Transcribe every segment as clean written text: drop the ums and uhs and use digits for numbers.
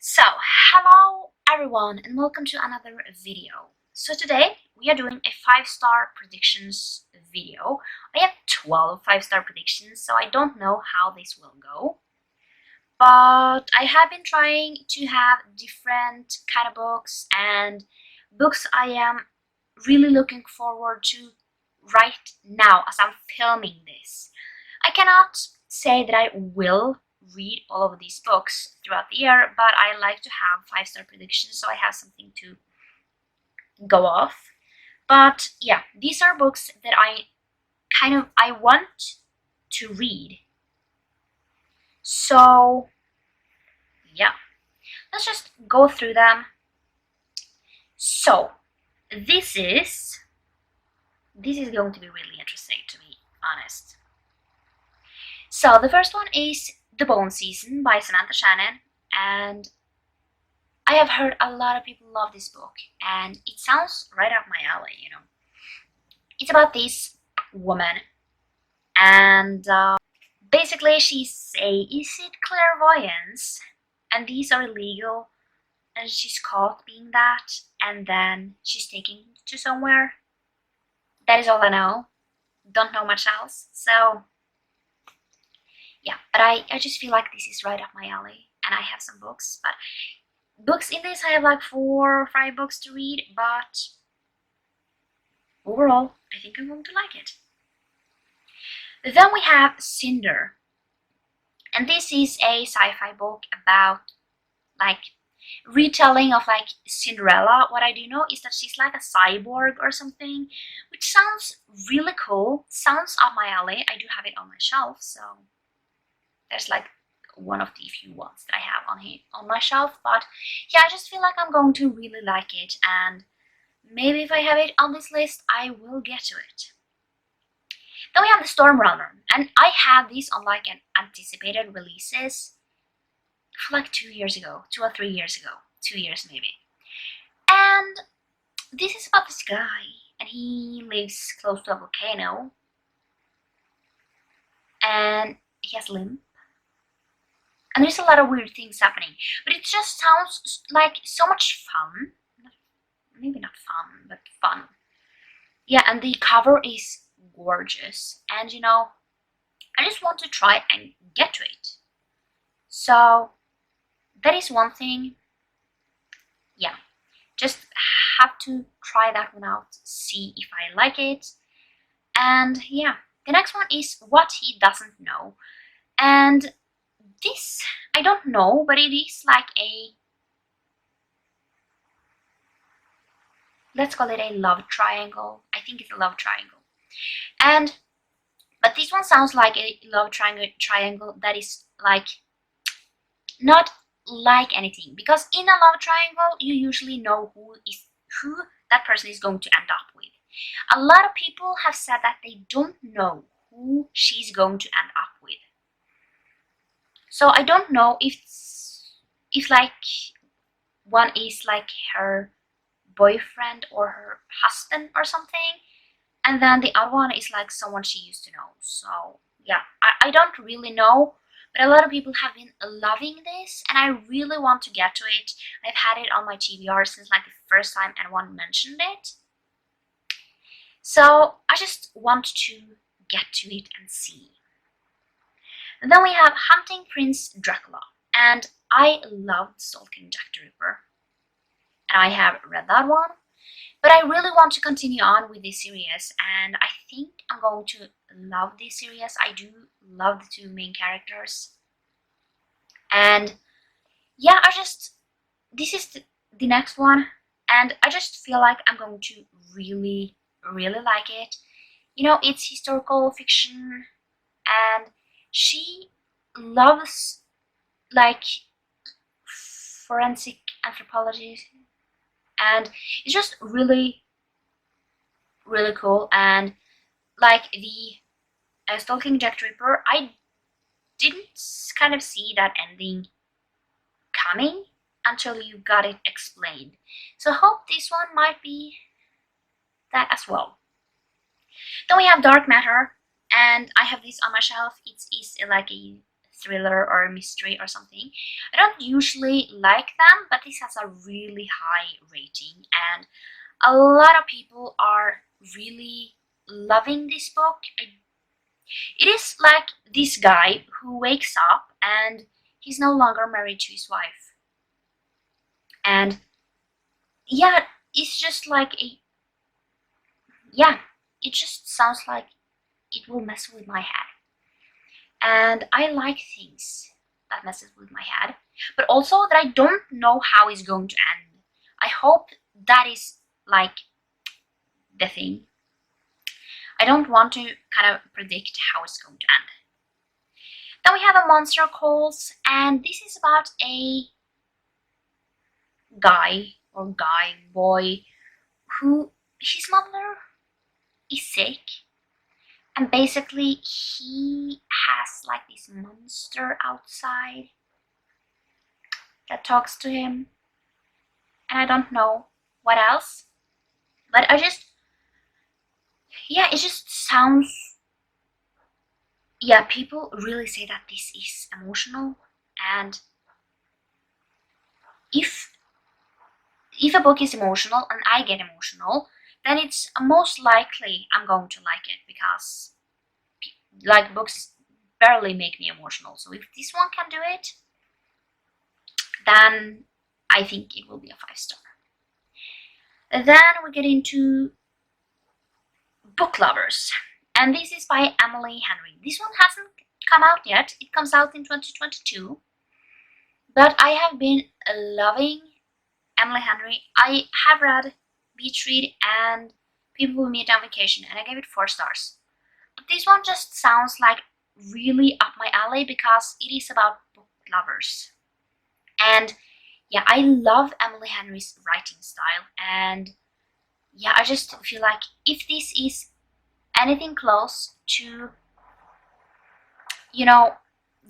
So, hello everyone and welcome to another video. So today we are doing a 5-star predictions video. I have 12 5-star predictions, so I don't know how this will go. But I have been trying to have different kind of books and books I am really looking forward to right now as I'm filming this. I cannot say that I will read all of these books throughout the year, but I like to have 5-star predictions so I have something to go off. But yeah, these are books that I want to read. So yeah, let's just go through them. So this is going to be really interesting, to be honest. So the first one is The Bone Season by Samantha Shannon, and I have heard a lot of people love this book, and it sounds right up my alley. It's about this woman, and basically she's is it clairvoyance, and these are illegal, and she's caught being that, and then she's taken to somewhere. That is all I know. Don't know much else, so yeah, but I just feel like this is right up my alley, and I have some books, but books in this I have like 4 or 5 books to read, but overall I think I'm going to like it. Then we have Cinder, and this is a sci-fi book about like retelling of like Cinderella. What I do know is that she's like a cyborg or something, which sounds really cool, sounds up my alley. I do have it on my shelf, so there's like one of the few ones that I have on my shelf. But yeah, I just feel like I'm going to really like it, and maybe if I have it on this list I will get to it. Then we have the Storm Runner, and I had this on like an anticipated releases for like 2 years ago, 2 or 3 years ago, 2 years maybe. And this is about this guy, and he lives close to a volcano, and he has limp, and there's a lot of weird things happening, but it just sounds like so much fun. Maybe not fun, but fun. Yeah, and the cover is gorgeous, and I just want to try and get to it. So that is one thing. Yeah, just have to try that one out, see if I like it. And yeah, the next one is What He Doesn't Know, and this I don't know, but it is like a, let's call it a love triangle. I think it's a love triangle. But this one sounds like a love triangle that is like not like anything, because in a love triangle you usually know who that person is going to end up with. A lot of people have said that they don't know who she's going to end up with. So I don't know if like one is like her boyfriend or her husband or something, and then the other one is like someone she used to know. So yeah, I don't really know, but a lot of people have been loving this, and I really want to get to it. I've had it on my TBR since like the first time anyone mentioned it, so I just want to get to it and see. And then we have Hunting Prince Dracula, and I loved Stalking Jack the Ripper, and I have read that one. But I really want to continue on with this series, and I think I'm going to love this series. I do love the 2 main characters. And yeah, this is the next one, and I just feel like I'm going to really, really like it. It's historical fiction, and she loves like forensic anthropology, and it's just really, really cool. And like the Stalking Jack the Ripper, I didn't kind of see that ending coming until you got it explained. So I hope this one might be that as well. Then we have Dark Matter, and I have this on my shelf. It is like a thriller or mystery or something. I don't usually like them, but this has a really high rating, and a lot of people are really loving this book. It is like this guy who wakes up and he's no longer married to his wife. And yeah, it's just like it just sounds like it will mess with my head. And I like things that messes with my head, but also that I don't know how it's going to end. I hope that is like the thing. I don't want to kind of predict how it's going to end. Then we have a Monster Calls, and this is about a boy who his mother is sick, and basically he has like this monster outside that talks to him, and I don't know what else, but it just sounds, people really say that this is emotional, and if a book is emotional and I get emotional, then it's most likely I'm going to like it, because like books barely make me emotional. So if this one can do it, then I think it will be a 5-star. Then we get into Book Lovers, and this is by Emily Henry. This one hasn't come out yet. It comes out in 2022, but I have been loving Emily Henry. I have read Beach Read and People We Meet on Vacation, and I gave it 4 stars. But this one just sounds like really up my alley, because it is about book lovers. And yeah, I love Emily Henry's writing style, and yeah, I just feel like if this is anything close to,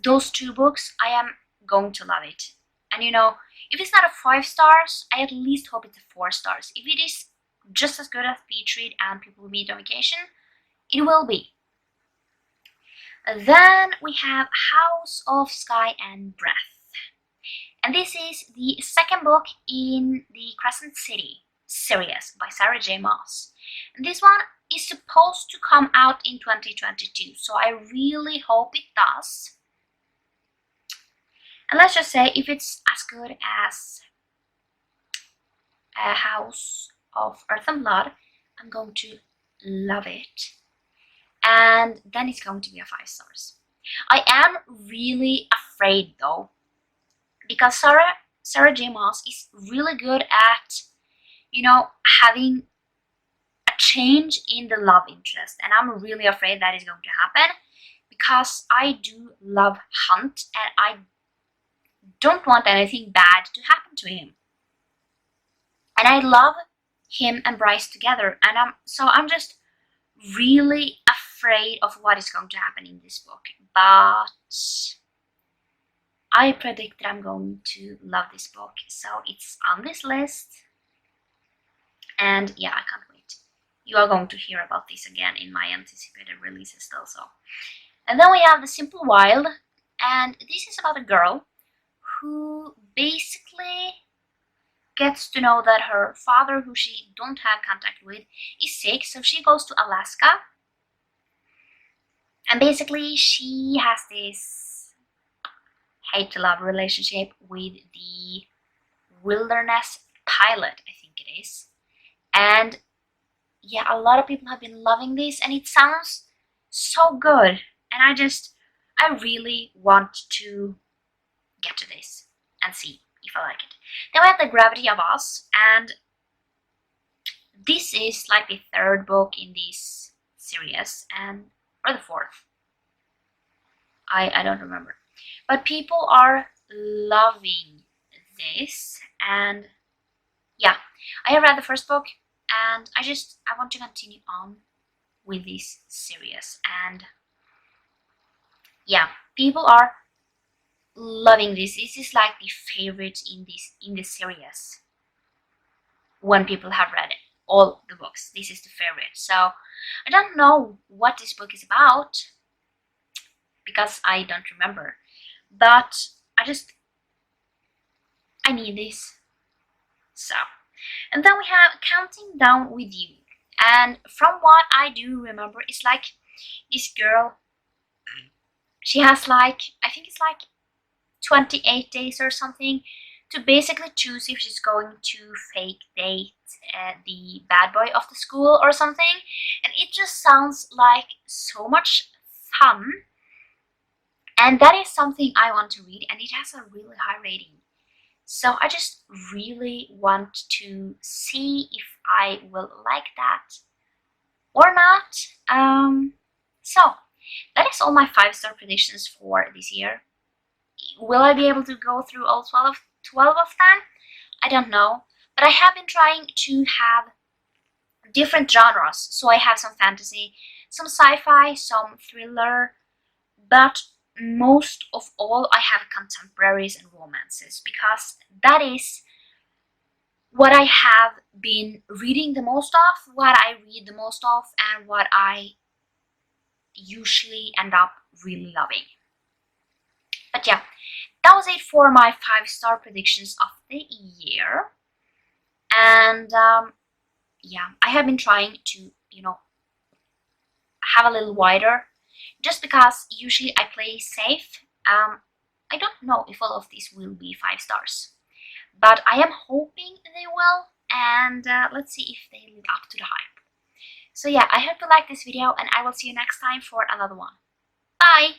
those 2 books, I am going to love it. And if it's not a 5 stars, I at least hope it's a 4 stars. If it is just as good as Beach Read and People We Meet on Vacation, it will be. Then we have House of Sky and Breath. And this is the second book in the Crescent City series by Sarah J. Maas. And this one is supposed to come out in 2022, so I really hope it does. And let's just say, if it's as good as a House of Earth and Blood, I'm going to love it. And then it's going to be a 5 stars. I am really afraid though, because Sarah J. Maas is really good at, having a change in the love interest, and I'm really afraid that is going to happen, because I do love Hunt, and I don't want anything bad to happen to him. And I love him and Bryce together, and I'm just really afraid of what is going to happen in this book. But I predict that I'm going to love this book, so it's on this list. And yeah, I can't wait. You are going to hear about this again in my anticipated releases also. And then we have The Simple Wild, and this is about a girl who basically gets to know that her father, who she don't have contact with, is sick, so she goes to Alaska. And basically she has this hate-to-love relationship with the wilderness pilot, I think it is. And yeah, a lot of people have been loving this, and it sounds so good. And I really want to get to this and see if I like it. Then we have The Gravity of Us, and this is like the 3rd book in this series, or the 4th. I don't remember. But people are loving this, and yeah, I have read the 1st book, and I want to continue on with this series. And yeah, people are loving this. This is like the favorite in this series. When people have read all the books, this is the favorite. So I don't know what this book is about, because I don't remember. but I need this. So, and then we have Counting Down with You. And from what I do remember, it's like this girl, she has like, I think it's like 28 days or something to basically choose if she's going to fake date the bad boy of the school or something. And it just sounds like so much fun. And that is something I want to read, and it has a really high rating. So I just really want to see if I will like that or not. So that is all my 5-star predictions for this year. Will I be able to go through all 12 of them? I don't know. But I have been trying to have different genres. So I have some fantasy, some sci-fi, some thriller, but most of all I have contemporaries and romances, because that is what I have been reading the most of, what I read the most of, and what I usually end up really loving. But yeah, that was it for my 5-star predictions of the year. And yeah, I have been trying to, have a little wider, just because usually I play safe. I don't know if all of these will be 5 stars, but I am hoping they will, and let's see if they live up to the hype. So yeah, I hope you like this video, and I will see you next time for another one. Bye!